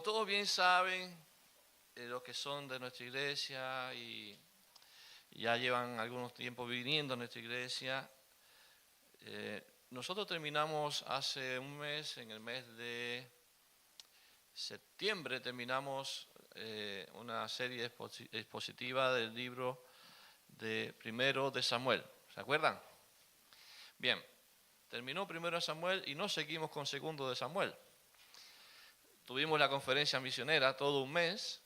todos bien saben, los que son de nuestra iglesia y ya llevan algunos tiempos viniendo a nuestra iglesia, nosotros terminamos hace un mes, en el mes de septiembre, terminamos una serie expositiva del libro de Primero de Samuel. ¿Se acuerdan? Bien, terminó Primero de Samuel y no seguimos con Segundo de Samuel. Tuvimos la conferencia misionera todo un mes,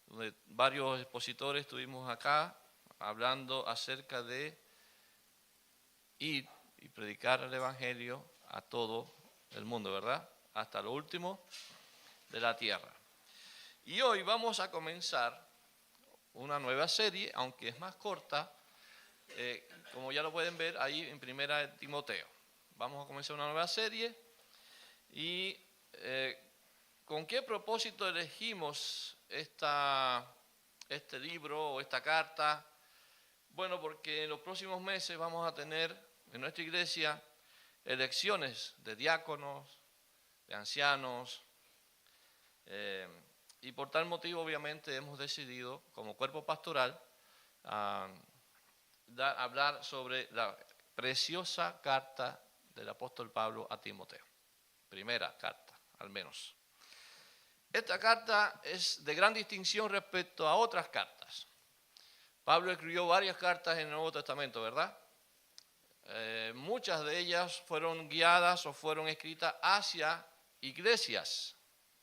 donde varios expositores estuvimos acá hablando acerca de ir y predicar el Evangelio a todo el mundo, ¿verdad? Hasta lo último de la tierra. Y hoy vamos a comenzar una nueva serie, aunque es más corta, como ya lo pueden ver ahí en Primera de Timoteo. Vamos a comenzar una nueva serie y ¿con qué propósito elegimos este libro o esta carta? Bueno, porque en los próximos meses vamos a tener en nuestra iglesia elecciones de diáconos, de ancianos, y por tal motivo obviamente hemos decidido como cuerpo pastoral hablar sobre la preciosa carta del apóstol Pablo a Timoteo. Primera carta, al menos. Esta carta es de gran distinción respecto a otras cartas. Pablo escribió varias cartas en el Nuevo Testamento, ¿verdad? Muchas de ellas fueron guiadas o fueron escritas hacia iglesias.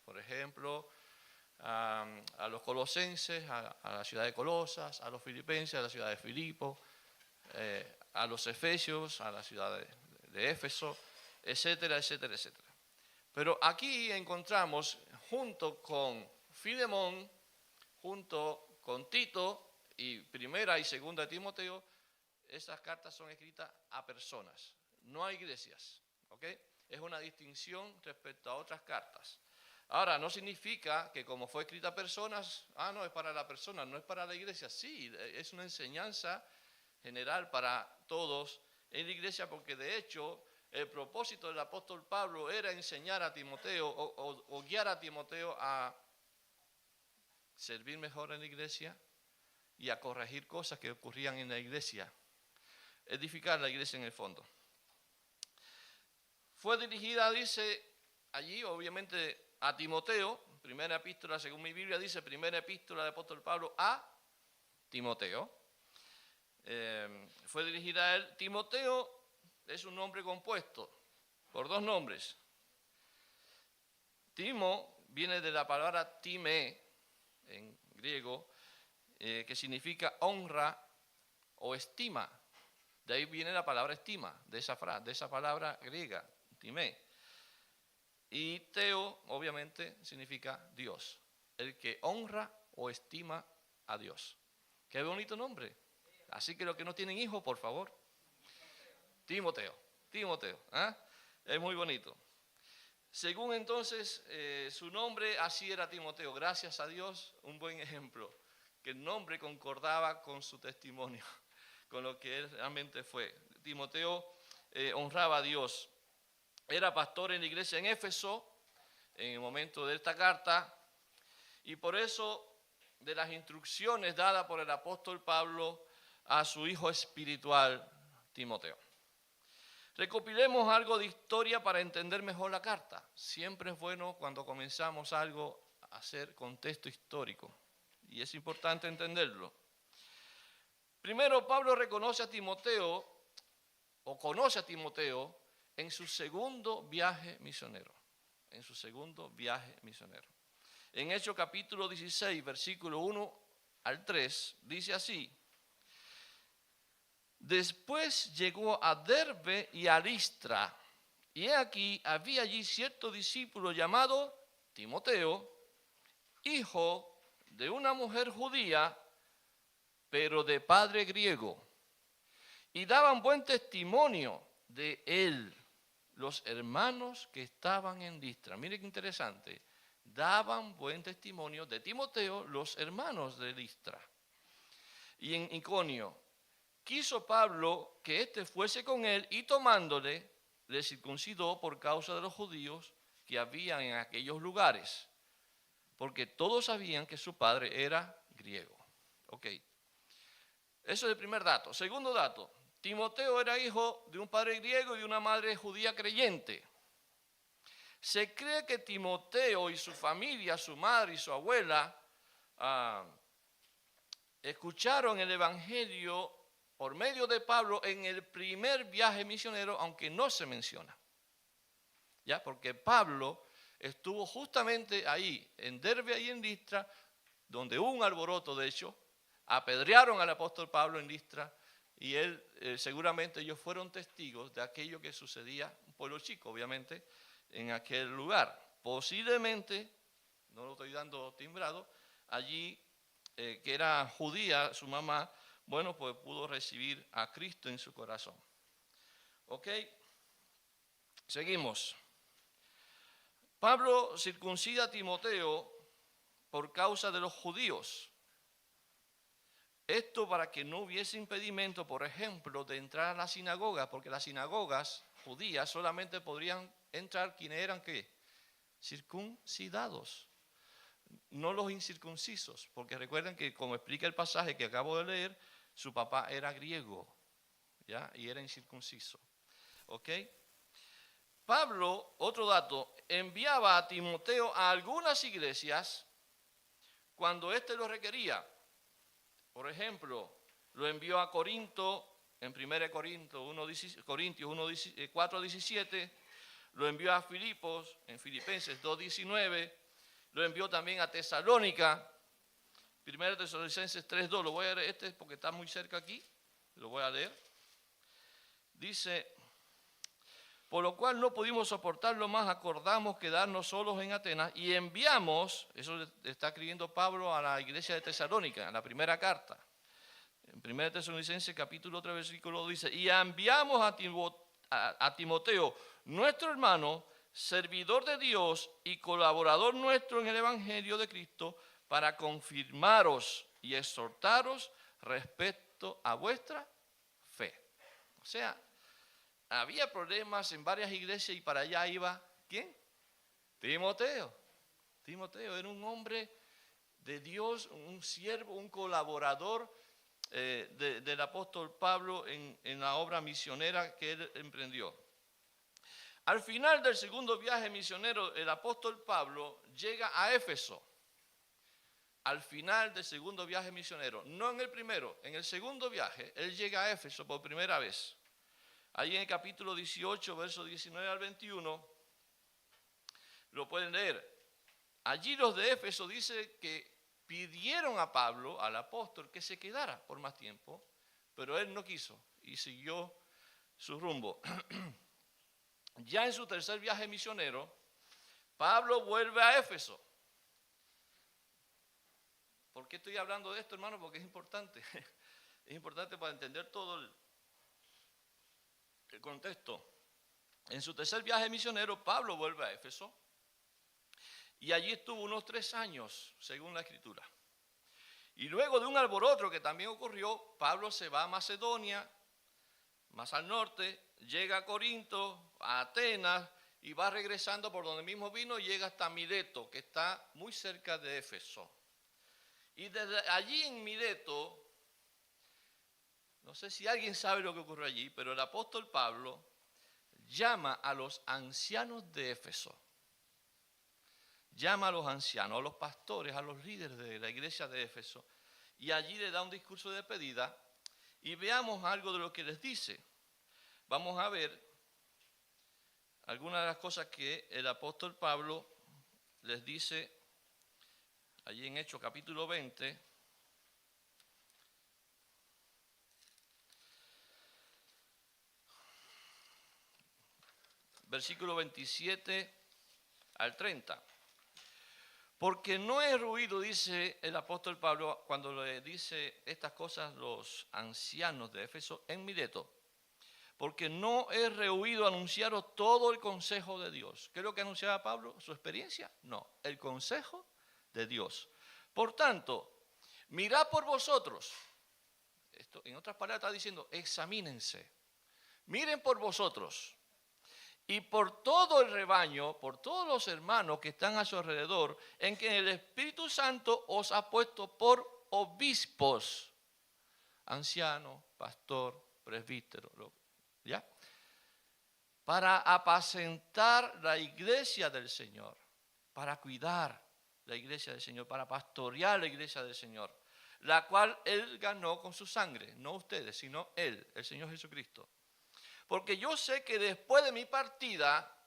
Por ejemplo, a los colosenses, a la ciudad de Colosas, a los filipenses, a la ciudad de Filipo, a los efesios, a la ciudad de Éfeso, etcétera, etcétera, etcétera. Pero aquí encontramos, junto con Filemón, junto con Tito y Primera y Segunda de Timoteo, esas cartas son escritas a personas, no a iglesias, ¿ok? Es una distinción respecto a otras cartas. Ahora, no significa que como fue escrita a personas, no, es para la persona, no es para la iglesia. Sí, es una enseñanza general para todos en la iglesia, porque de hecho el propósito del apóstol Pablo era enseñar a Timoteo o guiar a Timoteo a servir mejor en la iglesia y a corregir cosas que ocurrían en la iglesia, edificar la iglesia en el fondo. Fue dirigida, dice allí, obviamente, a Timoteo. Primera epístola, según mi Biblia, dice primera epístola del apóstol Pablo a Timoteo. Fue dirigida a él. Timoteo es un nombre compuesto por dos nombres. Timo viene de la palabra time, en griego, que significa honra o estima. De ahí viene la palabra estima, de esa palabra griega, time. Y Teo, obviamente, significa Dios, el que honra o estima a Dios. Qué bonito nombre. Así que los que no tienen hijos, por favor. Timoteo, ¿eh? Es muy bonito. Según entonces su nombre, así era Timoteo. Gracias a Dios, un buen ejemplo, que el nombre concordaba con su testimonio, con lo que él realmente fue. Timoteo honraba a Dios. Era pastor en la iglesia en Éfeso en el momento de esta carta, y por eso de las instrucciones dadas por el apóstol Pablo a su hijo espiritual Timoteo. Recopilemos algo de historia para entender mejor la carta. Siempre es bueno cuando comenzamos algo a hacer contexto histórico, y es importante entenderlo. Primero, Pablo reconoce a Timoteo, o conoce a Timoteo, en su segundo viaje misionero. En Hechos capítulo 16, versículo 1 al 3, dice así: Después llegó a Derbe y a Listra, y he aquí había allí cierto discípulo llamado Timoteo, hijo de una mujer judía, pero de padre griego, y daban buen testimonio de él los hermanos que estaban en Listra. Mire qué interesante. Daban buen testimonio de Timoteo los hermanos de Listra. Y en Iconio, quiso Pablo que éste fuese con él, y tomándole, le circuncidó por causa de los judíos que habían en aquellos lugares. porque todos sabían que su padre era griego. Ok, eso es el primer dato. Segundo dato, Timoteo era hijo de un padre griego y de una madre judía creyente. Se cree que Timoteo y su familia, su madre y su abuela, escucharon el Evangelio por medio de Pablo en el primer viaje misionero, aunque no se menciona. ¿Ya? Porque Pablo estuvo justamente ahí, en Derbe y en Listra, donde hubo un alboroto, de hecho, apedrearon al apóstol Pablo en Listra, y él, seguramente ellos fueron testigos de aquello que sucedía, un pueblo chico, obviamente, en aquel lugar. Posiblemente, no lo estoy dando timbrado, allí, que era judía, su mamá, bueno, pues pudo recibir a Cristo en su corazón. ¿Ok? Seguimos. Pablo circuncida a Timoteo por causa de los judíos. Esto para que no hubiese impedimento, por ejemplo, de entrar a la sinagoga, porque las sinagogas judías solamente podrían entrar quienes eran, ¿qué? Circuncidados, no los incircuncisos, porque recuerden que, como explica el pasaje que acabo de leer, su papá era griego, ¿ya? Y era incircunciso. ¿Ok? Pablo, otro dato, enviaba a Timoteo a algunas iglesias cuando éste lo requería. Por ejemplo, lo envió a Corinto, en 1 Corintios 4:17, lo envió a Filipos, en Filipenses 2:19, lo envió también a Tesalónica, 1 Tesalonicenses 3:2, lo voy a leer porque está muy cerca aquí, lo voy a leer. Dice: por lo cual no pudimos soportarlo más, acordamos quedarnos solos en Atenas y enviamos, eso está escribiendo Pablo a la iglesia de Tesalónica, en la primera carta, en 1 Tesalonicenses capítulo 3 versículo 2 dice: y enviamos a Timoteo, nuestro hermano, servidor de Dios y colaborador nuestro en el Evangelio de Cristo, para confirmaros y exhortaros respecto a vuestra fe. O sea, había problemas en varias iglesias y para allá iba, ¿quién? Timoteo. Timoteo era un hombre de Dios, un siervo, un colaborador del apóstol Pablo en la obra misionera que él emprendió. Al final del segundo viaje misionero, el apóstol Pablo llega a Éfeso. Al final del segundo viaje misionero, no en el primero, en el segundo viaje, él llega a Éfeso por primera vez. Ahí en el capítulo 18, versos 19 al 21, lo pueden leer. Allí los de Éfeso dice que pidieron a Pablo, al apóstol, que se quedara por más tiempo, pero él no quiso y siguió su rumbo. Ya en su tercer viaje misionero, Pablo vuelve a Éfeso. ¿Por qué estoy hablando de esto, hermano? Porque es importante. Es importante para entender todo el contexto. En su tercer viaje misionero, Pablo vuelve a Éfeso y allí estuvo unos 3 años, según la Escritura. Y luego de un alboroto que también ocurrió, Pablo se va a Macedonia, más al norte, llega a Corinto, a Atenas, y va regresando por donde mismo vino y llega hasta Mileto, que está muy cerca de Éfeso. Y desde allí en Mileto, no sé si alguien sabe lo que ocurrió allí, pero el apóstol Pablo llama a los ancianos de Éfeso. Llama a los ancianos, a los pastores, a los líderes de la iglesia de Éfeso, y allí le da un discurso de despedida, y veamos algo de lo que les dice. Vamos a ver algunas de las cosas que el apóstol Pablo les dice allí en Hechos capítulo 20, versículo 27 al 30. Porque no he ruido, dice el apóstol Pablo, cuando le dice estas cosas los ancianos de Éfeso en Mileto, porque no he rehuido anunciaros todo el consejo de Dios. ¿Qué es lo que anunciaba Pablo? ¿Su experiencia? No, el consejo de Dios. Por tanto, mirad por vosotros. Esto, en otras palabras, está diciendo, examínense. Miren por vosotros y por todo el rebaño, por todos los hermanos que están a su alrededor, en que el Espíritu Santo os ha puesto por obispos, anciano, pastor, presbítero, ¿ya? Para apacentar la iglesia del Señor, para cuidar la iglesia del Señor, para pastorear la iglesia del Señor, la cual Él ganó con su sangre, no ustedes, sino Él, el Señor Jesucristo. Porque yo sé que después de mi partida,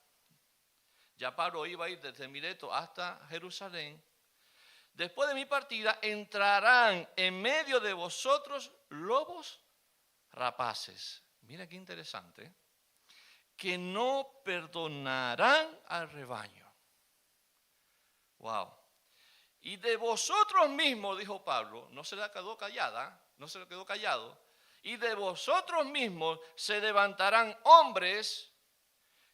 ya Pablo iba a ir desde Mileto hasta Jerusalén, después de mi partida entrarán en medio de vosotros lobos rapaces. Mira qué interesante, que no perdonarán al rebaño. Wow. Y de vosotros mismos, dijo Pablo, no se le quedó callada, no se le quedó callado, y de vosotros mismos se levantarán hombres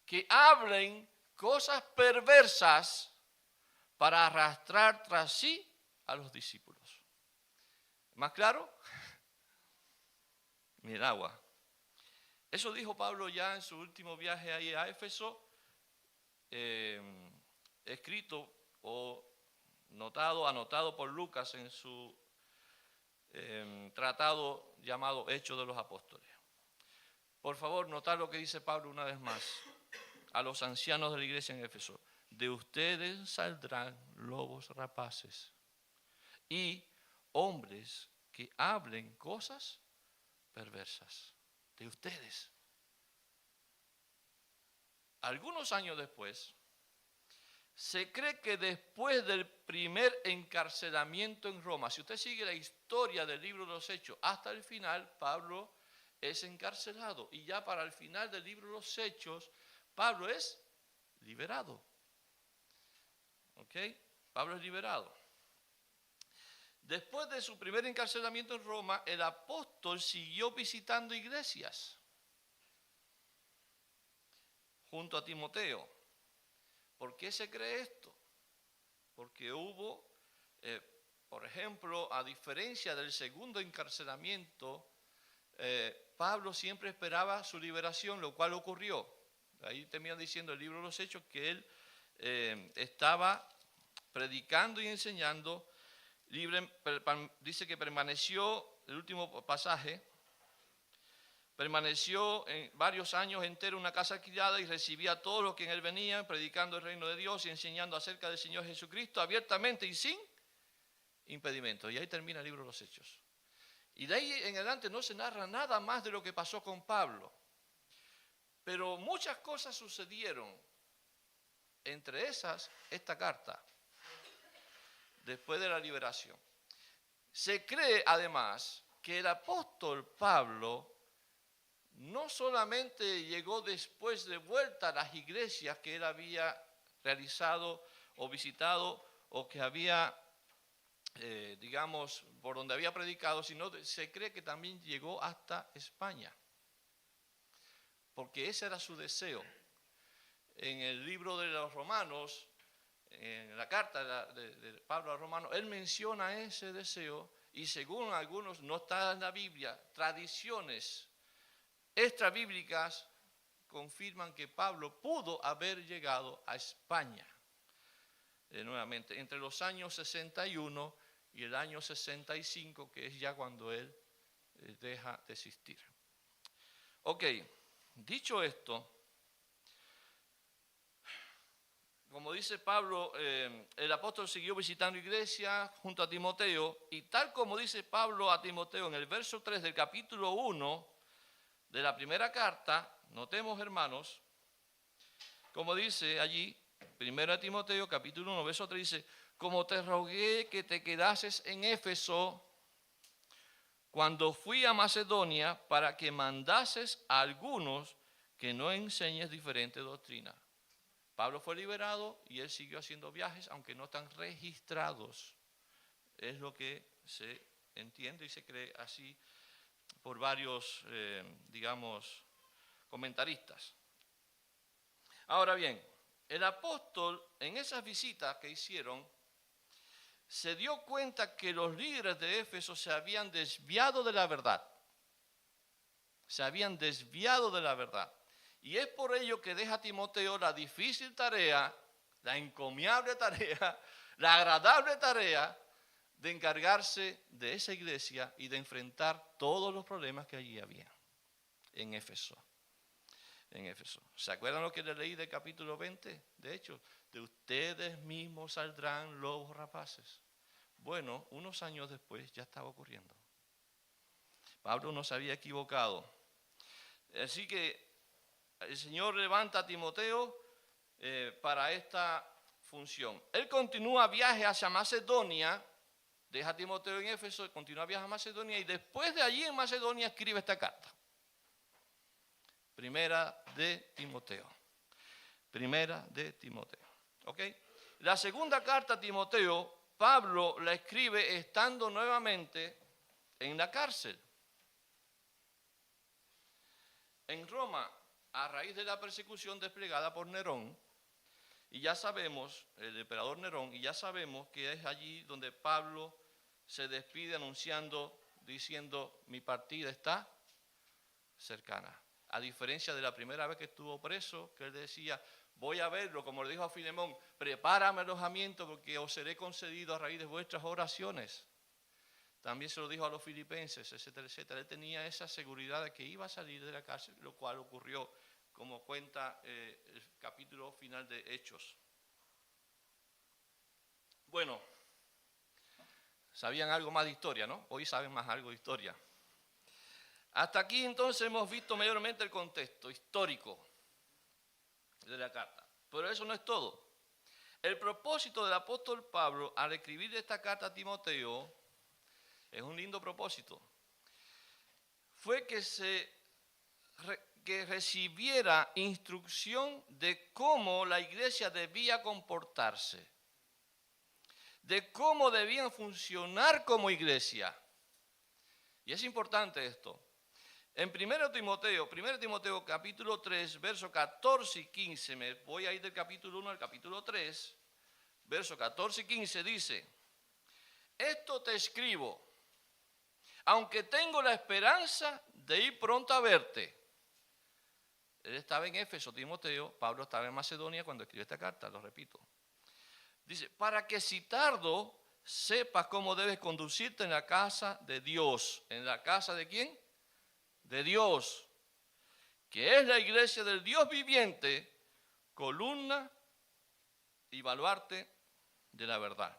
que hablen cosas perversas para arrastrar tras sí a los discípulos. ¿Más claro? Mira, agua. Eso dijo Pablo ya en su último viaje ahí a Éfeso, escrito o anotado por Lucas en su tratado llamado Hechos de los Apóstoles. Por favor, notad lo que dice Pablo una vez más a los ancianos de la iglesia en Éfeso. De ustedes saldrán lobos rapaces y hombres que hablen cosas perversas. De ustedes. Algunos años después, se cree que después del primer encarcelamiento en Roma, si usted sigue la historia del libro de los Hechos hasta el final, Pablo es encarcelado. Y ya para el final del libro de los Hechos, Pablo es liberado. ¿Ok? Pablo es liberado. Después de su primer encarcelamiento en Roma, el apóstol siguió visitando iglesias junto a Timoteo. ¿Por qué se cree esto? Porque hubo, por ejemplo, a diferencia del segundo encarcelamiento, Pablo siempre esperaba su liberación, lo cual ocurrió. Ahí termina diciendo el libro de los Hechos que él estaba predicando y enseñando, dice que permaneció, el último pasaje, permaneció en varios años enteros en una casa alquilada y recibía a todos los que en él venían, predicando el reino de Dios y enseñando acerca del Señor Jesucristo abiertamente y sin impedimento. Y ahí termina el libro de los Hechos. Y de ahí en adelante no se narra nada más de lo que pasó con Pablo. Pero muchas cosas sucedieron, entre esas esta carta, después de la liberación. Se cree además que el apóstol Pablo no solamente llegó después de vuelta a las iglesias que él había realizado o visitado o que había, digamos, por donde había predicado, sino se cree que también llegó hasta España. Porque ese era su deseo. En el libro de los Romanos, en la carta de Pablo a los Romanos, él menciona ese deseo y según algunos, no está en la Biblia, tradiciones extrabíblicas confirman que Pablo pudo haber llegado a España nuevamente entre los años 61 y el año 65, que es ya cuando él deja de existir. Ok, dicho esto, como dice Pablo, el apóstol siguió visitando iglesias junto a Timoteo, y tal como dice Pablo a Timoteo en el verso 3 del capítulo 1 de la primera carta, notemos, hermanos, como dice allí, 1 Timoteo capítulo 1, verso 3, dice, como te rogué que te quedases en Éfeso cuando fui a Macedonia para que mandases a algunos que no enseñes diferente doctrina. Pablo fue liberado y él siguió haciendo viajes, aunque no están registrados. Es lo que se entiende y se cree así por varios, digamos, comentaristas. Ahora bien, el apóstol en esas visitas que hicieron se dio cuenta que los líderes de Éfeso se habían desviado de la verdad. Se habían desviado de la verdad. Y es por ello que deja a Timoteo la difícil tarea, la encomiable tarea, la agradable tarea de encargarse de esa iglesia y de enfrentar todos los problemas que allí había en Éfeso. ¿Se acuerdan lo que le leí del capítulo 20? De hecho, de ustedes mismos saldrán lobos rapaces. Bueno, unos años después ya estaba ocurriendo. Pablo no se había equivocado. Así que el Señor levanta a Timoteo para esta función. Él continúa viaje hacia Macedonia, deja a Timoteo en Éfeso, continúa viaje a Macedonia y después de allí en Macedonia escribe esta carta. Primera de Timoteo. ¿Ok? La segunda carta a Timoteo, Pablo la escribe estando nuevamente en la cárcel. En Roma, a raíz de la persecución desplegada por Nerón, y ya sabemos, el emperador Nerón, y ya sabemos que es allí donde Pablo se despide diciendo, mi partida está cercana. A diferencia de la primera vez que estuvo preso, que él decía, voy a verlo, como le dijo a Filemón, prepárame alojamiento porque os seré concedido a raíz de vuestras oraciones. También se lo dijo a los filipenses, etcétera, etcétera. Él tenía esa seguridad de que iba a salir de la cárcel, lo cual ocurrió, como cuenta el capítulo final de Hechos. Bueno, sabían algo más de historia, ¿no? Hoy saben más algo de historia. Hasta aquí entonces hemos visto mayormente el contexto histórico de la carta. Pero eso no es todo. El propósito del apóstol Pablo al escribir esta carta a Timoteo es un lindo propósito. Fue que recibiera instrucción de cómo la iglesia debía comportarse, de cómo debían funcionar como iglesia. Y es importante esto. En 1 Timoteo capítulo 3, versos 14 y 15, me voy a ir del capítulo 1 al capítulo 3, versos 14 y 15, dice, esto te escribo, aunque tengo la esperanza de ir pronto a verte. Él estaba en Éfeso, Timoteo, Pablo estaba en Macedonia cuando escribió esta carta, lo repito. Dice, para que si tardo, sepas cómo debes conducirte en la casa de Dios. ¿En la casa de quién? De Dios, que es la iglesia del Dios viviente, columna y baluarte de la verdad.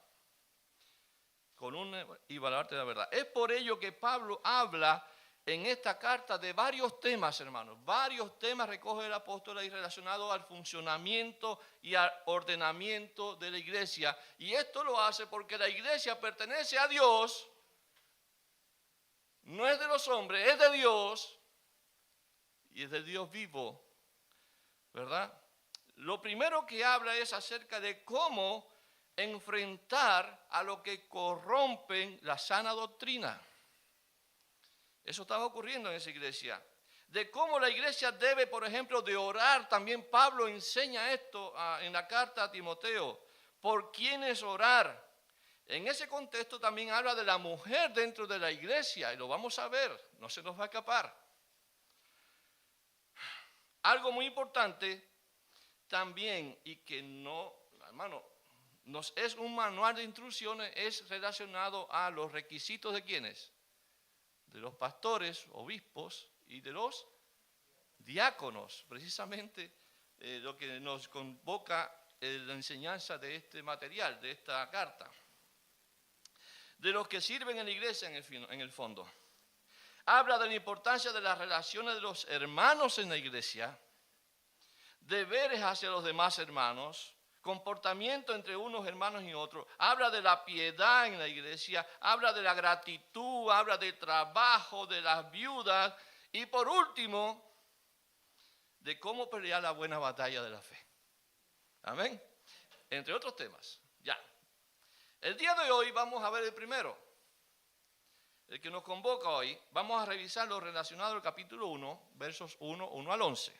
Columna y baluarte de la verdad. Es por ello que Pablo habla en esta carta de varios temas, hermanos. Varios temas recoge el apóstol ahí relacionados al funcionamiento y al ordenamiento de la iglesia. Y esto lo hace porque la iglesia pertenece a Dios. No es de los hombres, es de Dios. Y es del Dios vivo, ¿verdad? Lo primero que habla es acerca de cómo enfrentar a lo que corrompen la sana doctrina. Eso estaba ocurriendo en esa iglesia. De cómo la iglesia debe, por ejemplo, de orar. También Pablo enseña esto en la carta a Timoteo. ¿Por quiénes orar? En ese contexto también habla de la mujer dentro de la iglesia. Y lo vamos a ver, no se nos va a escapar. Algo muy importante también, y que no, hermano, nos es un manual de instrucciones, es relacionado a los requisitos de ¿quiénes? De los pastores, obispos y de los diáconos. Precisamente lo que nos convoca la enseñanza de este material, de esta carta. De los que sirven en la iglesia en el fondo. Habla de la importancia de las relaciones de los hermanos en la iglesia, deberes hacia los demás hermanos, comportamiento entre unos hermanos y otros. Habla de la piedad en la iglesia, habla de la gratitud, habla del trabajo, de las viudas y por último, de cómo pelear la buena batalla de la fe. Amén. Entre otros temas. Ya. El día de hoy vamos a ver el primero. El que nos convoca hoy, vamos a revisar lo relacionado al capítulo 1, versos 1 al 11.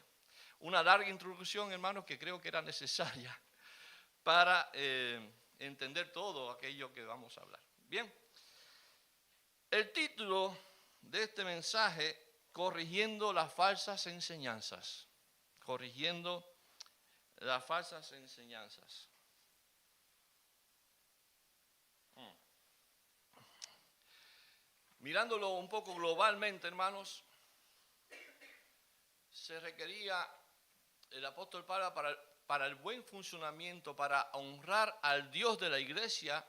Una larga introducción, hermanos, que creo que era necesaria para entender todo aquello que vamos a hablar. Bien, el título de este mensaje, corrigiendo las falsas enseñanzas. corrigiendo las falsas enseñanzas. Mirándolo un poco globalmente, hermanos, se requería el apóstol Pablo para el buen funcionamiento, para honrar al Dios de la iglesia,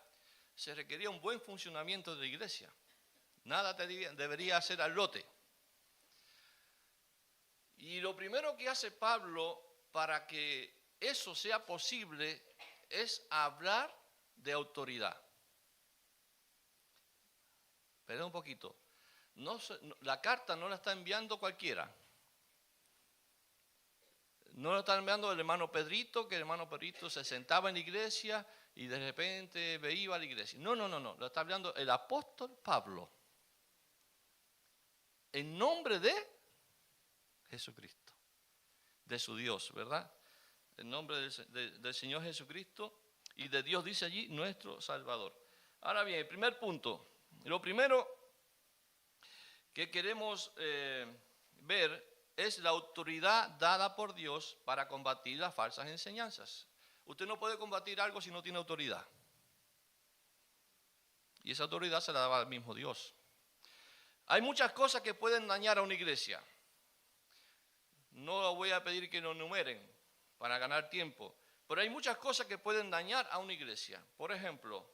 se requería un buen funcionamiento de la iglesia. Nada debería hacer al lote. Y lo primero que hace Pablo para que eso sea posible es hablar de autoridad. Espera un poquito. La carta no la está enviando cualquiera. No la está enviando el hermano Pedrito, que el hermano Pedrito se sentaba en la iglesia y de repente veía a la iglesia. No. Lo está hablando el apóstol Pablo. En nombre de Jesucristo. De su Dios, ¿verdad? En nombre del Señor Jesucristo y de Dios, dice allí, nuestro Salvador. Ahora bien, el primer punto. Lo primero que queremos ver es la autoridad dada por Dios para combatir las falsas enseñanzas. Usted no puede combatir algo si no tiene autoridad. Y esa autoridad se la daba al mismo Dios. Hay muchas cosas que pueden dañar a una iglesia. No voy a pedir que lo enumeren para ganar tiempo, pero hay muchas cosas que pueden dañar a una iglesia. Por ejemplo,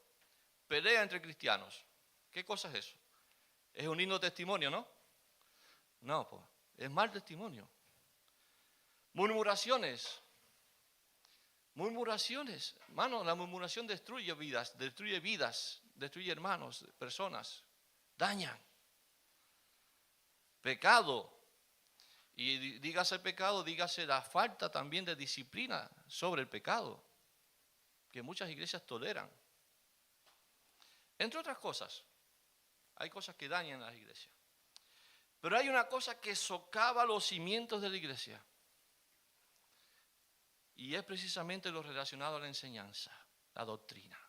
pelea entre cristianos. ¿Qué cosa es eso? Es un lindo testimonio, ¿no? No, pues, es mal testimonio. Murmuraciones. Hermano, la murmuración destruye vidas, destruye hermanos, personas, dañan. Pecado. Y dígase pecado, dígase la falta también de disciplina sobre el pecado, que muchas iglesias toleran. Entre otras cosas, hay cosas que dañan a las iglesias. Pero hay una cosa que socava los cimientos de la iglesia. Y es precisamente lo relacionado a la enseñanza, la doctrina.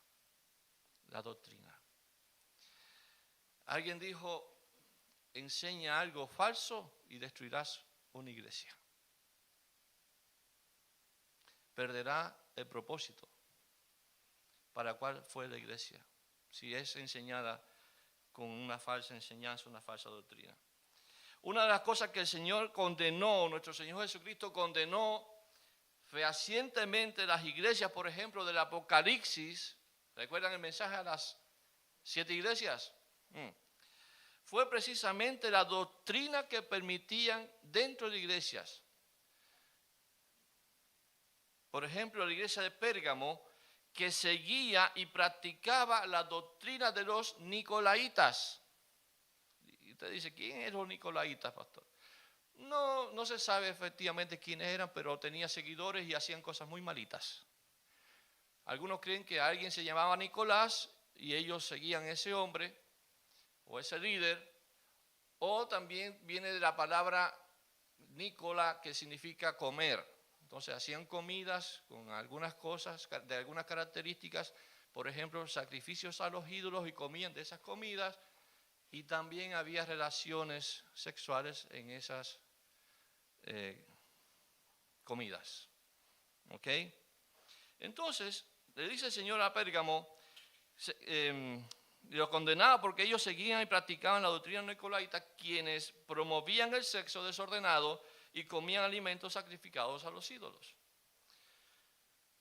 La doctrina. Alguien dijo, enseña algo falso y destruirás una iglesia. Perderá el propósito para el cual fue la iglesia, si es enseñada con una falsa enseñanza, una falsa doctrina. Una de las cosas que el Señor condenó, nuestro Señor Jesucristo condenó fehacientemente las iglesias, por ejemplo, del Apocalipsis. ¿Recuerdan el mensaje a las 7 iglesias? Fue precisamente la doctrina que permitían dentro de iglesias. Por ejemplo, la iglesia de Pérgamo, que seguía y practicaba la doctrina de los nicolaitas. Y usted dice, ¿quién eran los nicolaitas, pastor? No se sabe efectivamente quiénes eran, pero tenía seguidores y hacían cosas muy malitas. Algunos creen que alguien se llamaba Nicolás y ellos seguían a ese hombre o ese líder, o también viene de la palabra Nicola, que significa comer. Entonces hacían comidas con algunas cosas, de algunas características, por ejemplo, sacrificios a los ídolos y comían de esas comidas, y también había relaciones sexuales en esas comidas. ¿Ok? Entonces, le dice el Señor a Pérgamo, lo condenaba porque ellos seguían y practicaban la doctrina nicolaita, quienes promovían el sexo desordenado y comían alimentos sacrificados a los ídolos.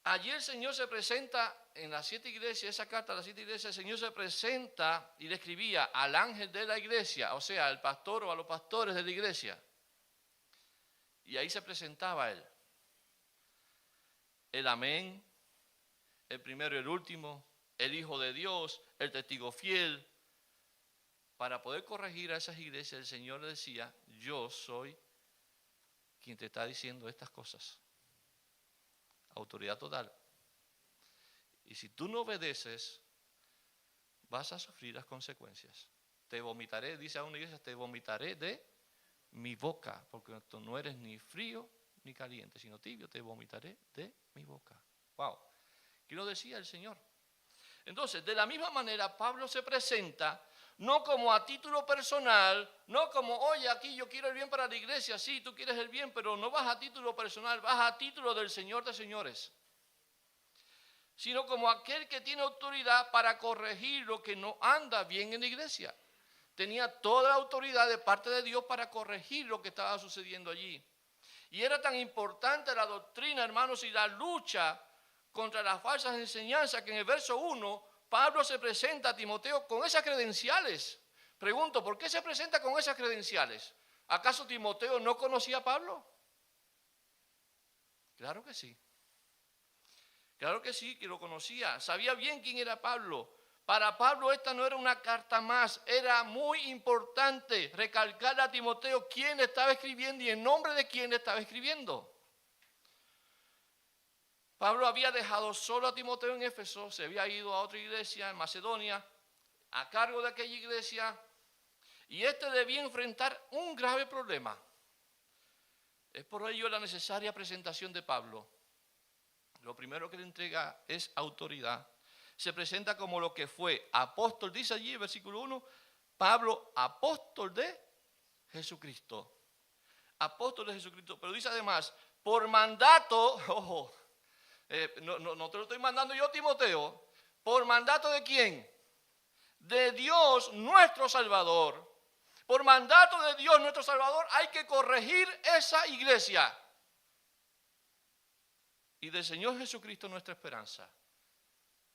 Allí el Señor se presenta en las 7 iglesias, esa carta a las 7 iglesias, el Señor se presenta y le escribía al ángel de la iglesia, o sea, al pastor o a los pastores de la iglesia. Y ahí se presentaba Él. El amén, el primero y el último, el Hijo de Dios, el testigo fiel. Para poder corregir a esas iglesias, el Señor le decía, yo soy quien te está diciendo estas cosas. Autoridad total. Y si tú no obedeces, vas a sufrir las consecuencias. Te vomitaré, dice a una iglesia, te vomitaré de mi boca, porque tú no eres ni frío ni caliente, sino tibio, te vomitaré de mi boca. Wow. ¿Qué lo decía el Señor? Entonces, de la misma manera, Pablo se presenta no como a título personal, no como, oye, aquí yo quiero el bien para la iglesia, sí, tú quieres el bien, pero no vas a título personal, vas a título del Señor de señores, sino como aquel que tiene autoridad para corregir lo que no anda bien en la iglesia. Tenía toda la autoridad de parte de Dios para corregir lo que estaba sucediendo allí. Y era tan importante la doctrina, hermanos, y la lucha contra las falsas enseñanzas, que en el verso 1, Pablo se presenta a Timoteo con esas credenciales. Pregunto, ¿por qué se presenta con esas credenciales? ¿Acaso Timoteo no conocía a Pablo? Claro que sí. Claro que sí, que lo conocía. Sabía bien quién era Pablo. Para Pablo esta no era una carta más, era muy importante recalcarle a Timoteo quién estaba escribiendo y en nombre de quién estaba escribiendo. Pablo había dejado solo a Timoteo en Éfeso, se había ido a otra iglesia en Macedonia, a cargo de aquella iglesia, y este debía enfrentar un grave problema. Es por ello la necesaria presentación de Pablo. Lo primero que le entrega es autoridad. Se presenta como lo que fue apóstol, dice allí, versículo 1, Pablo, apóstol de Jesucristo. Apóstol de Jesucristo, pero dice además, por mandato, ojo, no te lo estoy mandando yo, Timoteo, ¿por mandato de quién? De Dios nuestro Salvador. Por mandato de Dios nuestro Salvador hay que corregir esa iglesia. Y del Señor Jesucristo nuestra esperanza.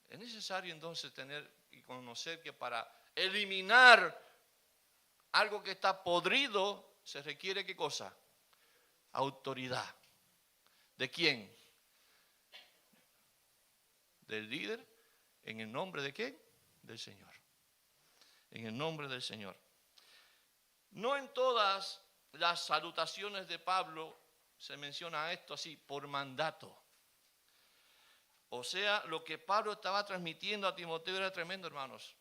Es necesario entonces tener y conocer que para eliminar algo que está podrido se requiere ¿qué cosa? Autoridad. ¿De quién? Del líder. ¿En el nombre de quién? Del Señor. En el nombre del Señor. No en todas las salutaciones de Pablo se menciona esto así, por mandato. O sea, lo que Pablo estaba transmitiendo a Timoteo era tremendo, hermanos.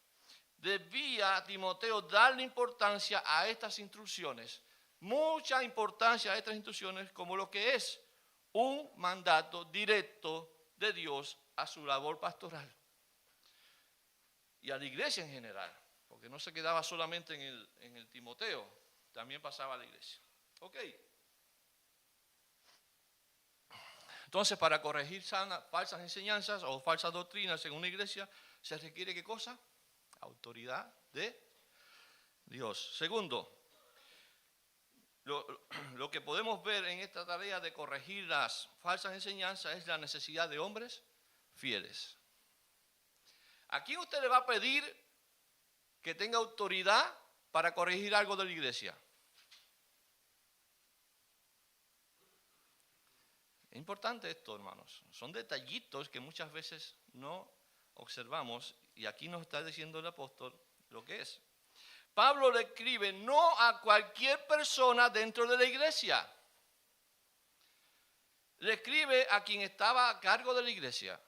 Debía Timoteo darle importancia a estas instrucciones, mucha importancia a estas instrucciones como lo que es un mandato directo de Dios a su labor pastoral y a la iglesia en general, porque no se quedaba solamente en el Timoteo, también pasaba a la iglesia. Ok. Entonces, para corregir falsas enseñanzas o falsas doctrinas en una iglesia, se requiere ¿qué cosa? Autoridad de Dios. Segundo, lo que podemos ver en esta tarea de corregir las falsas enseñanzas es la necesidad de hombres fieles. ¿A quién usted le va a pedir que tenga autoridad para corregir algo de la iglesia? Es importante esto, hermanos. Son detallitos que muchas veces no observamos y aquí nos está diciendo el apóstol lo que es. Pablo le escribe no a cualquier persona dentro de la iglesia. Le escribe a quien estaba a cargo de la iglesia.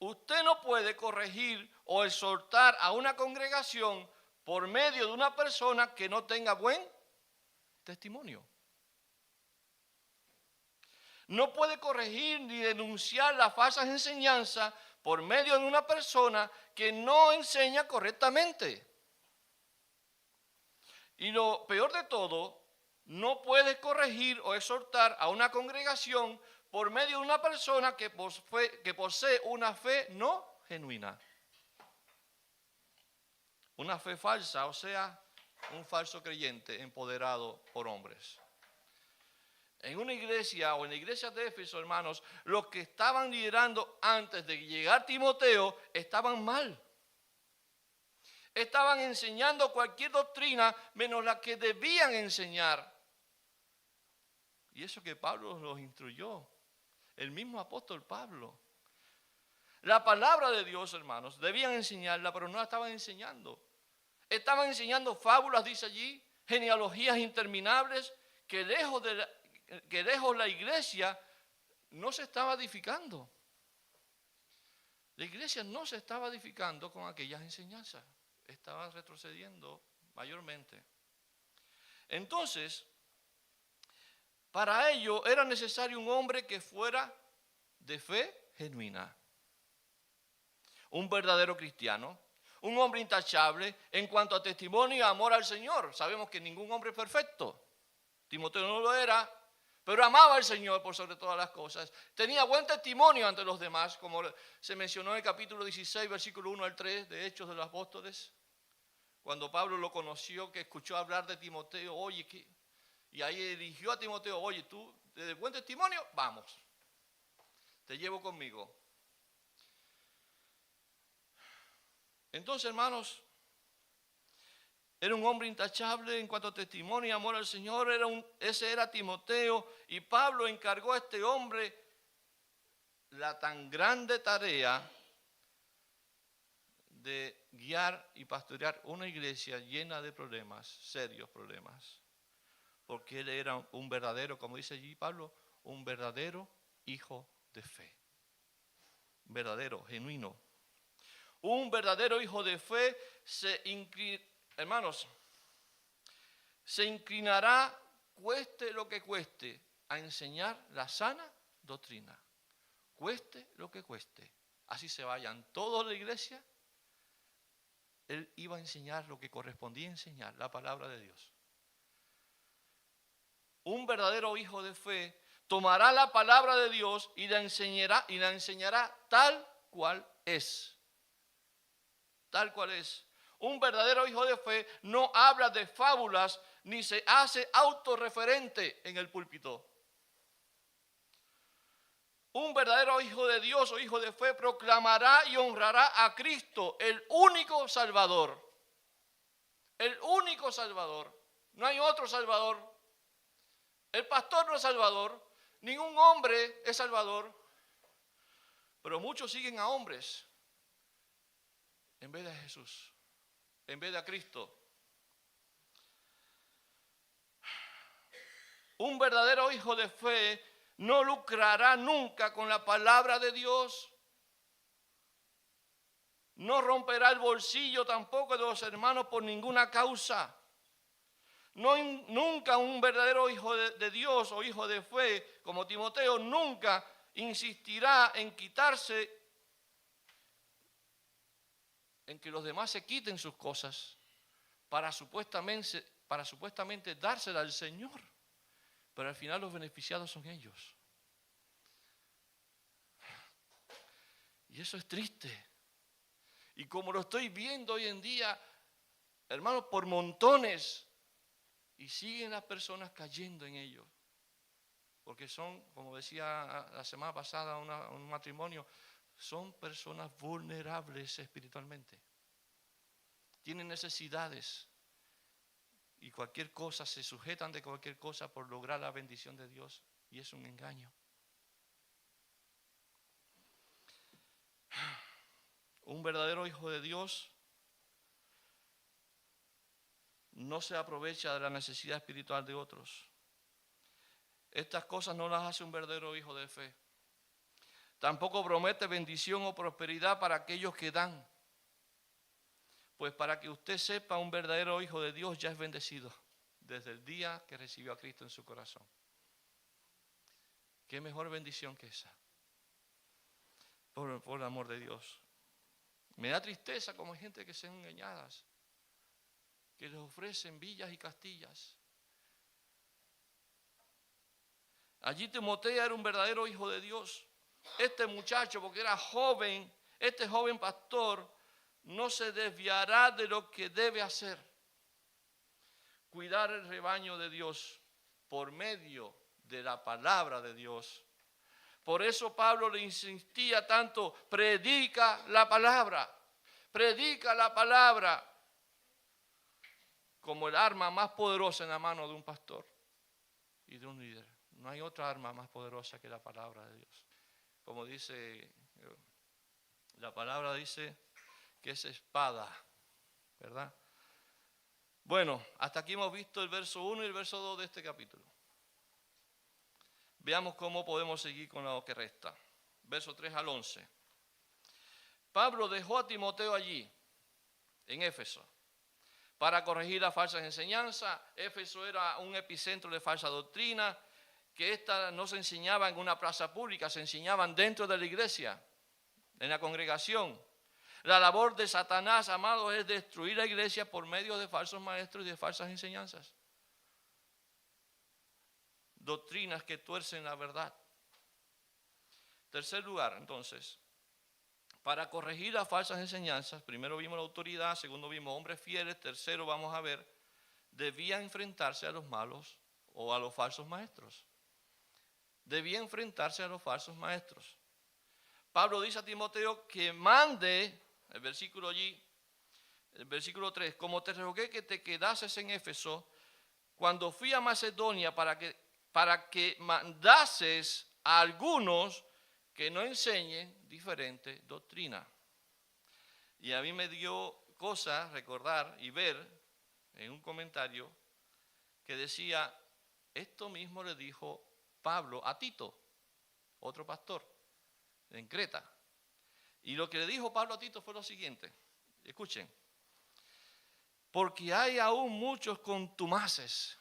Usted no puede corregir o exhortar a una congregación por medio de una persona que no tenga buen testimonio. No puede corregir ni denunciar las falsas enseñanzas por medio de una persona que no enseña correctamente. Y lo peor de todo, no puede corregir o exhortar a una congregación por medio de una persona que posee una fe no genuina. Una fe falsa, o sea, un falso creyente empoderado por hombres. En una iglesia o en la iglesia de Éfeso, hermanos, los que estaban liderando antes de llegar Timoteo estaban mal. Estaban enseñando cualquier doctrina menos la que debían enseñar. Y eso que Pablo los instruyó, el mismo apóstol Pablo. La palabra de Dios, hermanos, debían enseñarla, pero no la estaban enseñando. Estaban enseñando fábulas, dice allí, genealogías interminables, que lejos la iglesia no se estaba edificando. La iglesia no se estaba edificando con aquellas enseñanzas. Estaba retrocediendo mayormente. Entonces, para ello era necesario un hombre que fuera de fe genuina. Un verdadero cristiano. un hombre intachable en cuanto a testimonio y amor al Señor. Sabemos que ningún hombre es perfecto. Timoteo no lo era, pero amaba al Señor por sobre todas las cosas. Tenía buen testimonio ante los demás, como se mencionó en el capítulo 16, versículo 1 al 3 de Hechos de los Apóstoles. Cuando Pablo lo conoció, que escuchó hablar de Timoteo, oye, y ahí eligió a Timoteo, oye, tú, de buen testimonio, vamos, te llevo conmigo. Entonces, hermanos, era un hombre intachable en cuanto a testimonio y amor al Señor. Ese era Timoteo. Y Pablo encargó a este hombre la tan grande tarea de guiar y pastorear una iglesia llena de problemas, serios problemas. Porque él era un verdadero, como dice allí Pablo, un verdadero hijo de fe. Verdadero, genuino. Un verdadero hijo de fe hermanos, se inclinará, cueste lo que cueste, a enseñar la sana doctrina. Cueste lo que cueste. Así se vayan todos de la iglesia, él iba a enseñar lo que correspondía enseñar, la palabra de Dios. Un verdadero hijo de fe tomará la palabra de Dios y la enseñará tal cual es. Tal cual es. Un verdadero hijo de fe no habla de fábulas ni se hace autorreferente en el púlpito. Un verdadero hijo de Dios o hijo de fe proclamará y honrará a Cristo, el único Salvador. El único Salvador. No hay otro Salvador. El pastor no es Salvador. Ningún hombre es Salvador. Pero muchos siguen a hombres en vez de Jesús, en vez de a Cristo. Un verdadero hijo de fe no lucrará nunca con la palabra de Dios. No romperá el bolsillo tampoco de los hermanos por ninguna causa. Nunca un verdadero hijo de Dios o hijo de fe como Timoteo nunca insistirá en quitarse, en que los demás se quiten sus cosas para supuestamente dársela al Señor. Pero al final los beneficiados son ellos. Y eso es triste. Y como lo estoy viendo hoy en día, hermanos, por montones. Y siguen las personas cayendo en ello. Porque son, como decía la semana pasada un matrimonio, son personas vulnerables espiritualmente. Tienen necesidades. Y cualquier cosa, se sujetan de cualquier cosa por lograr la bendición de Dios. Y es un engaño. Un verdadero hijo de Dios no se aprovecha de la necesidad espiritual de otros. Estas cosas no las hace un verdadero hijo de fe. Tampoco promete bendición o prosperidad para aquellos que dan. Pues para que usted sepa, un verdadero hijo de Dios ya es bendecido desde el día que recibió a Cristo en su corazón. ¿Qué mejor bendición que esa? Por el amor de Dios. Me da tristeza como hay gente que son engañadas, que les ofrecen villas y castillas. Allí Timoteo era un verdadero hijo de Dios. Este muchacho, porque era joven, este joven pastor, no se desviará de lo que debe hacer. Cuidar el rebaño de Dios por medio de la palabra de Dios. Por eso Pablo le insistía tanto, predica la palabra como el arma más poderosa en la mano de un pastor y de un líder. No hay otra arma más poderosa que la palabra de Dios. Como dice, la palabra dice que es espada, ¿verdad? Bueno, hasta aquí hemos visto el verso 1 y el verso 2 de este capítulo. Veamos cómo podemos seguir con lo que resta. Verso 3 al 11. Pablo dejó a Timoteo allí, en Éfeso, para corregir las falsas enseñanzas. Éfeso era un epicentro de falsa doctrina, que éstas no se enseñaban en una plaza pública, se enseñaban dentro de la iglesia, en la congregación. La labor de Satanás, amados, es destruir la iglesia por medio de falsos maestros y de falsas enseñanzas. Doctrinas que tuercen la verdad. Tercer lugar, entonces, para corregir las falsas enseñanzas, primero vimos la autoridad, segundo vimos hombres fieles, tercero vamos a ver, debía enfrentarse a los malos o a los falsos maestros. Debía enfrentarse a los falsos maestros. Pablo dice a Timoteo que mande, el versículo allí, el versículo 3, como te rogué que te quedases en Éfeso, cuando fui a Macedonia para que mandases a algunos que no enseñen diferente doctrina. Y a mí me dio cosa recordar y ver en un comentario que decía, esto mismo le dijo Pablo a Tito, otro pastor, en Creta. Y lo que le dijo Pablo a Tito fue lo siguiente, escuchen, porque hay aún muchos contumaces,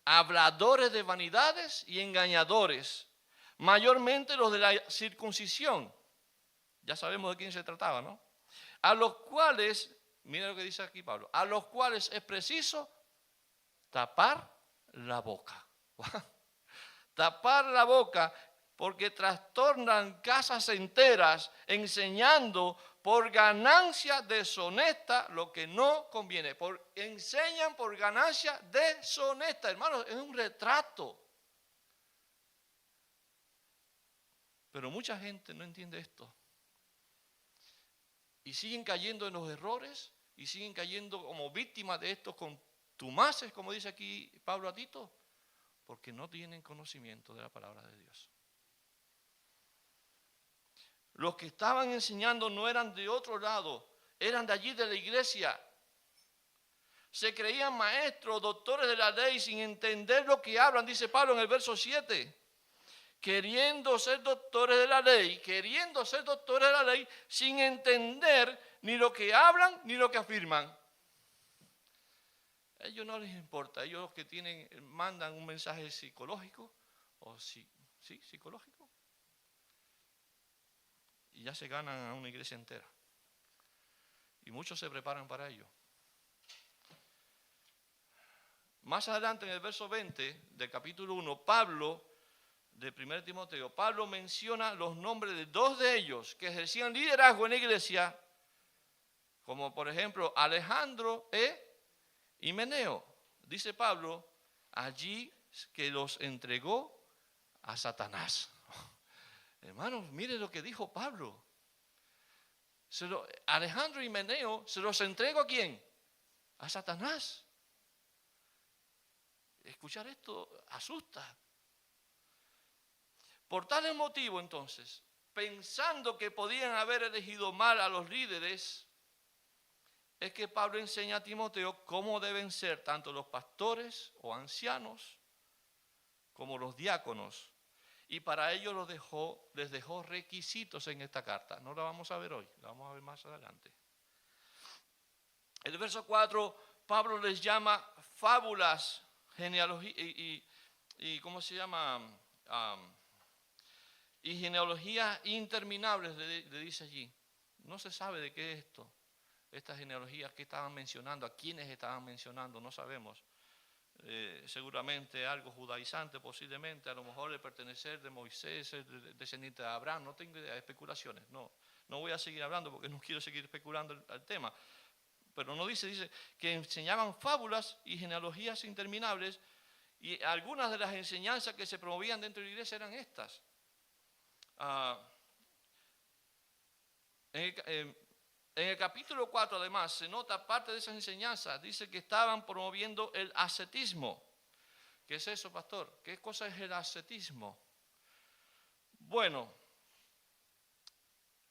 habladores de vanidades y engañadores, mayormente los de la circuncisión. Ya sabemos de quién se trataba, ¿no? A los cuales, mira lo que dice aquí Pablo, a los cuales es preciso tapar la boca. Tapar la boca porque trastornan casas enteras enseñando por ganancia deshonesta lo que no conviene. Enseñan por ganancia deshonesta. Hermanos, es un retrato. Pero mucha gente no entiende esto. Y siguen cayendo en los errores y siguen cayendo como víctimas de estos contumaces, como dice aquí Pablo a Tito, porque no tienen conocimiento de la palabra de Dios. Los que estaban enseñando no eran de otro lado, eran de allí de la iglesia. Se creían maestros, doctores de la ley sin entender lo que hablan, dice Pablo en el verso 7. Queriendo ser doctores de la ley, sin entender ni lo que hablan ni lo que afirman. A ellos no les importa, ellos los que mandan un mensaje psicológico, psicológico, y ya se ganan a una iglesia entera. Y muchos se preparan para ello. Más adelante en el verso 20 del capítulo 1, de 1 Timoteo, Pablo menciona los nombres de dos de ellos que ejercían liderazgo en la iglesia, como por ejemplo Alejandro y Himeneo. Dice Pablo, allí que los entregó a Satanás. Hermanos, mire lo que dijo Pablo. Alejandro y Himeneo se los entregó ¿a quién? A Satanás. Escuchar esto asusta. Por tal motivo, entonces, pensando que podían haber elegido mal a los líderes, es que Pablo enseña a Timoteo cómo deben ser tanto los pastores o ancianos como los diáconos. Y para ello les dejó requisitos en esta carta. No la vamos a ver hoy, la vamos a ver más adelante. El verso 4, Pablo les llama fábulas, genealogía y ¿cómo se llama? Y genealogías interminables, le dice allí. No se sabe de qué es esto. Estas genealogías que estaban mencionando, a quiénes estaban mencionando, no sabemos. Seguramente algo judaizante, posiblemente, a lo mejor de pertenecer de Moisés, descendiente de Abraham, no tengo idea, especulaciones. No voy a seguir hablando porque no quiero seguir especulando el tema. Pero no dice que enseñaban fábulas y genealogías interminables, y algunas de las enseñanzas que se promovían dentro de la iglesia eran estas. En el capítulo 4, además, se nota parte de esas enseñanzas. Dice que estaban promoviendo el ascetismo. ¿Qué es eso, pastor? ¿Qué cosa es el ascetismo? Bueno,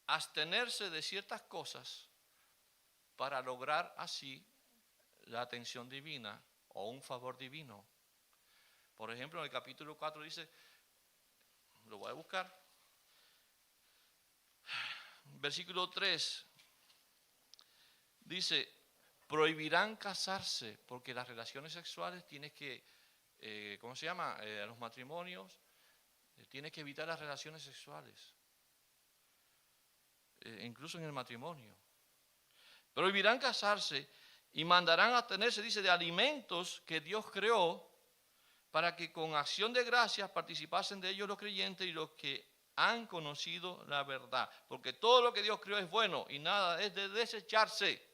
abstenerse de ciertas cosas para lograr así la atención divina o un favor divino. Por ejemplo, en el capítulo 4 dice, lo voy a buscar, versículo 3, dice, prohibirán casarse porque las relaciones sexuales tienes que, ¿cómo se llama? A los matrimonios, tienes que evitar las relaciones sexuales. incluso en el matrimonio. Prohibirán casarse y mandarán abstenerse, dice, de alimentos que Dios creó para que con acción de gracias participasen de ellos los creyentes y los que han conocido la verdad. Porque todo lo que Dios creó es bueno y nada es de desecharse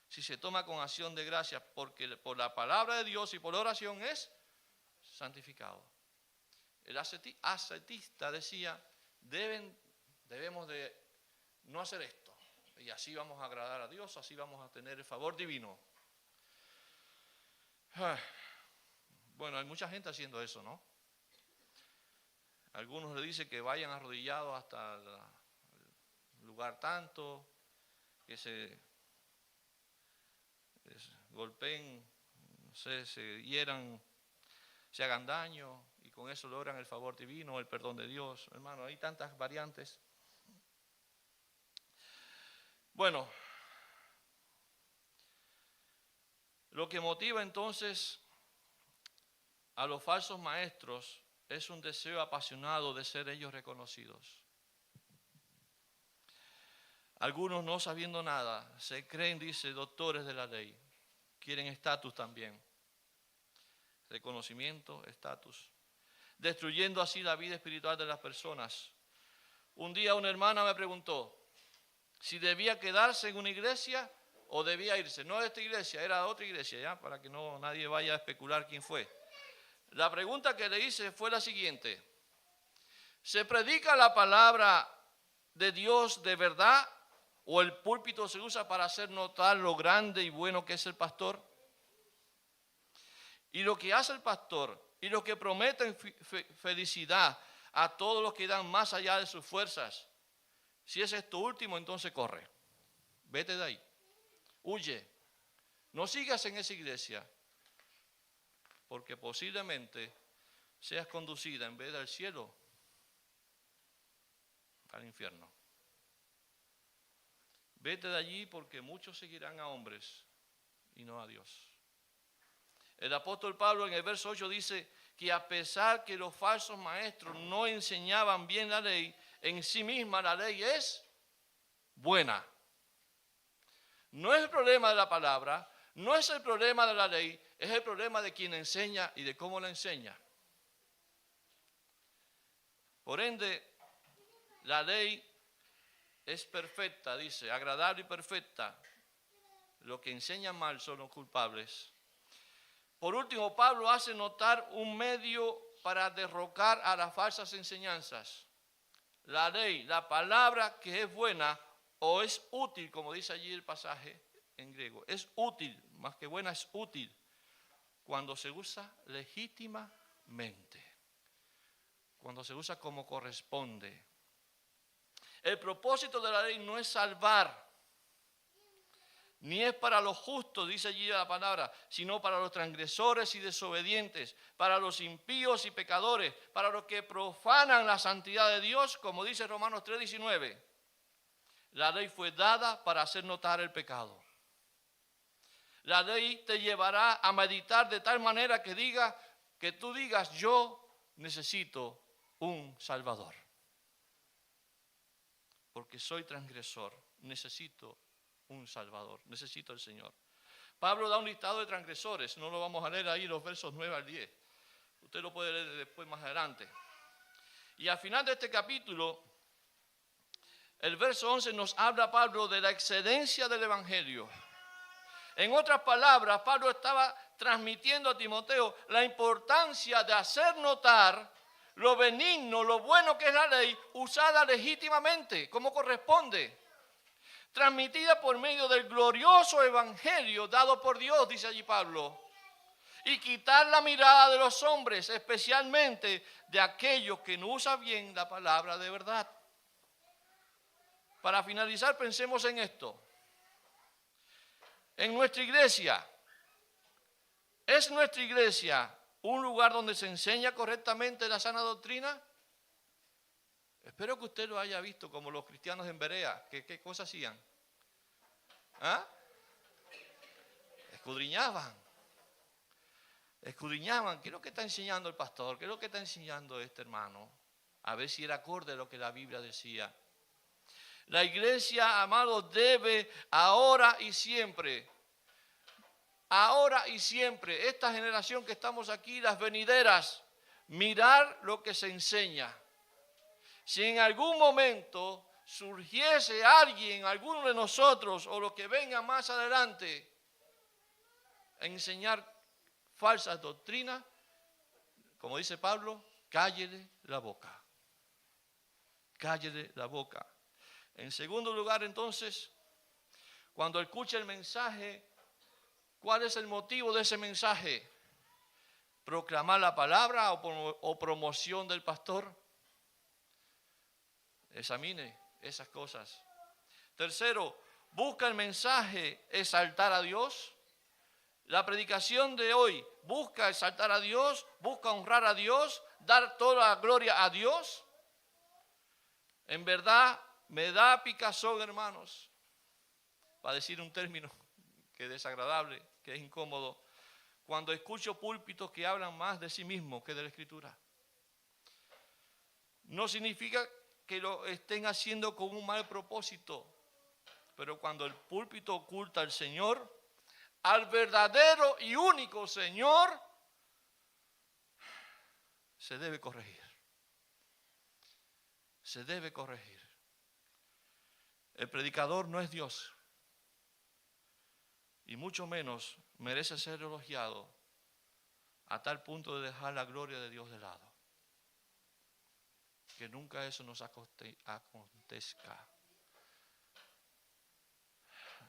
si se toma con acción de gracias, porque por la palabra de Dios y por la oración es santificado. El ascetista decía, debemos de no hacer esto, y así vamos a agradar a Dios, así vamos a tener el favor divino. Bueno, hay mucha gente haciendo eso, ¿no? Algunos le dicen que vayan arrodillados hasta el lugar tanto, que se golpeen, no sé, se hieran, se hagan daño y con eso logran el favor divino, el perdón de Dios. Hermano, hay tantas variantes. Bueno, lo que motiva entonces a los falsos maestros es un deseo apasionado de ser ellos reconocidos. Algunos, no sabiendo nada, se creen, dice, doctores de la ley. Quieren estatus también. Reconocimiento, estatus. Destruyendo así la vida espiritual de las personas. Un día una hermana me preguntó si debía quedarse en una iglesia o debía irse. No de esta iglesia, era de otra iglesia, ¿ya? Para que no nadie vaya a especular quién fue. La pregunta que le hice fue la siguiente. ¿Se predica la palabra de Dios de verdad o el púlpito se usa para hacer notar lo grande y bueno que es el pastor? Y lo que hace el pastor y lo que prometen felicidad a todos los que dan más allá de sus fuerzas. Si es esto último, entonces corre. Vete de ahí. Huye. No sigas en esa iglesia. Porque posiblemente seas conducida en vez del cielo al infierno. Vete de allí porque muchos seguirán a hombres y no a Dios. El apóstol Pablo en el verso 8 dice que a pesar que los falsos maestros no enseñaban bien la ley, en sí misma la ley es buena. No es el problema de la palabra, no es el problema de la ley, es el problema de quien enseña y de cómo la enseña. Por ende, la ley es perfecta, dice, agradable y perfecta. Los que enseñan mal son los culpables. Por último, Pablo hace notar un medio para derrocar a las falsas enseñanzas. La ley, la palabra que es buena o es útil, como dice allí el pasaje en griego. Es útil, más que buena, es útil cuando se usa legítimamente, cuando se usa como corresponde. El propósito de la ley no es salvar, ni es para los justos, dice allí la palabra, sino para los transgresores y desobedientes, para los impíos y pecadores, para los que profanan la santidad de Dios, como dice Romanos 3:19. La ley fue dada para hacer notar el pecado. La ley te llevará a meditar de tal manera que tú digas, yo necesito un Salvador. Porque soy transgresor, necesito un Salvador, necesito al Señor. Pablo da un listado de transgresores, no lo vamos a leer ahí los versos 9 al 10. Usted lo puede leer después más adelante. Y al final de este capítulo, el verso 11 nos habla Pablo de la excedencia del Evangelio. En otras palabras, Pablo estaba transmitiendo a Timoteo la importancia de hacer notar lo benigno, lo bueno que es la ley, usada legítimamente, como corresponde. Transmitida por medio del glorioso evangelio dado por Dios, dice allí Pablo. Y quitar la mirada de los hombres, especialmente de aquellos que no usan bien la palabra de verdad. Para finalizar, pensemos en esto. En nuestra iglesia, ¿es nuestra iglesia un lugar donde se enseña correctamente la sana doctrina? Espero que usted lo haya visto como los cristianos en Berea. ¿Qué cosas hacían? ¿Ah? Escudriñaban. ¿Qué es lo que está enseñando el pastor? ¿Qué es lo que está enseñando este hermano? A ver si era acorde a lo que la Biblia decía. La iglesia, amados, debe ahora y siempre, esta generación que estamos aquí, las venideras, mirar lo que se enseña. Si en algún momento surgiese alguien, alguno de nosotros o los que vengan más adelante a enseñar falsas doctrinas, como dice Pablo, cállele la boca. Cállele la boca. En segundo lugar, entonces, cuando escuche el mensaje, ¿cuál es el motivo de ese mensaje? ¿Proclamar la palabra o promoción del pastor? Examine esas cosas. Tercero, ¿busca el mensaje exaltar a Dios? La predicación de hoy, ¿busca exaltar a Dios? ¿Busca honrar a Dios? ¿Dar toda la gloria a Dios? En verdad, me da picazón, hermanos, para decir un término que es desagradable, que es incómodo, cuando escucho púlpitos que hablan más de sí mismos que de la Escritura. No significa que lo estén haciendo con un mal propósito, pero cuando el púlpito oculta al Señor, al verdadero y único Señor, se debe corregir. Se debe corregir. El predicador no es Dios, y mucho menos merece ser elogiado a tal punto de dejar la gloria de Dios de lado. Que nunca eso nos acontezca.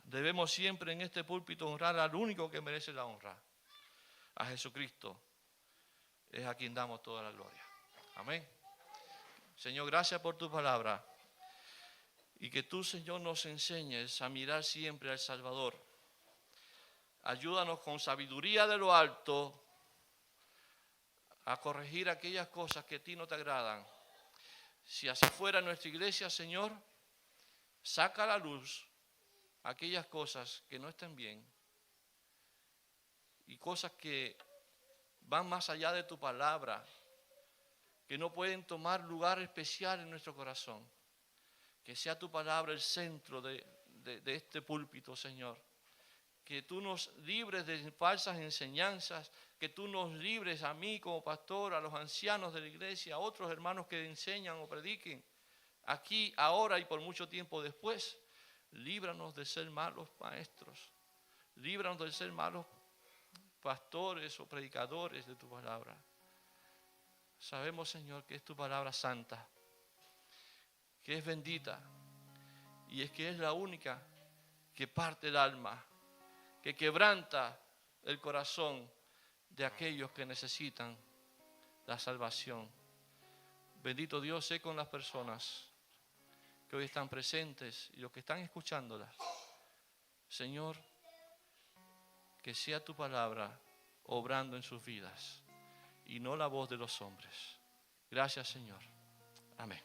Debemos siempre en este púlpito honrar al único que merece la honra, a Jesucristo. Es a quien damos toda la gloria. Amén. Señor, gracias por tu palabra. Y que tú, Señor, nos enseñes a mirar siempre al Salvador. Ayúdanos con sabiduría de lo alto a corregir aquellas cosas que a ti no te agradan. Si así fuera nuestra iglesia, Señor, saca a la luz aquellas cosas que no estén bien y cosas que van más allá de tu palabra, que no pueden tomar lugar especial en nuestro corazón. Que sea tu palabra el centro de este púlpito, Señor. Que tú nos libres de falsas enseñanzas, que tú nos libres a mí como pastor, a los ancianos de la iglesia, a otros hermanos que enseñan o prediquen, aquí, ahora y por mucho tiempo después. Líbranos de ser malos maestros, líbranos de ser malos pastores o predicadores de tu palabra. Sabemos, Señor, que es tu palabra santa, que es bendita y es que es la única que parte el alma, que quebranta el corazón de aquellos que necesitan la salvación. Bendito Dios, sé con las personas que hoy están presentes y los que están escuchándolas. Señor, que sea tu palabra obrando en sus vidas y no la voz de los hombres. Gracias, Señor. Amén.